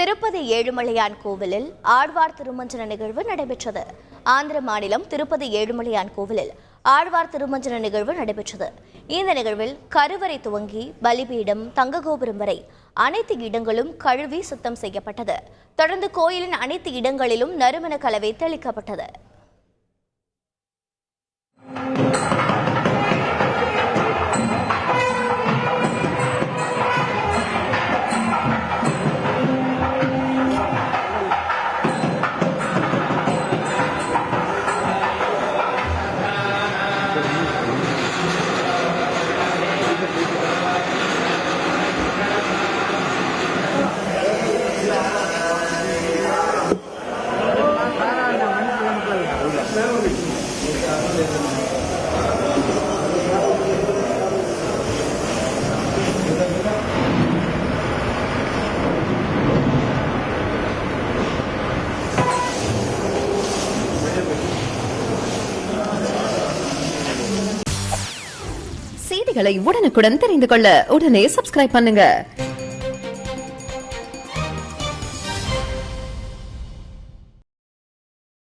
திருப்பதி ஏழுமலையான் கோவிலில் ஆழ்வார் திருமஞ்சன நிகழ்வு நடைபெற்றது. ஆந்திர மாநிலம் திருப்பதி ஏழுமலையான் கோவிலில் ஆழ்வார் திருமஞ்சன நிகழ்வு நடைபெற்றது. இந்த நிகழ்வில் கருவறை துவங்கி பலிபீடம், தங்ககோபுரம் வரை அனைத்து இடங்களும் கழுவி சுத்தம் செய்யப்பட்டது. தொடர்ந்து கோயிலின் அனைத்து இடங்களிலும் நறுமண கலவை தெளிக்கப்பட்டது. செய்திகளை உடனுக்குடன் தெரிந்து கொள்ள உடனே சப்ஸ்கிரைப் பண்ணுங்க.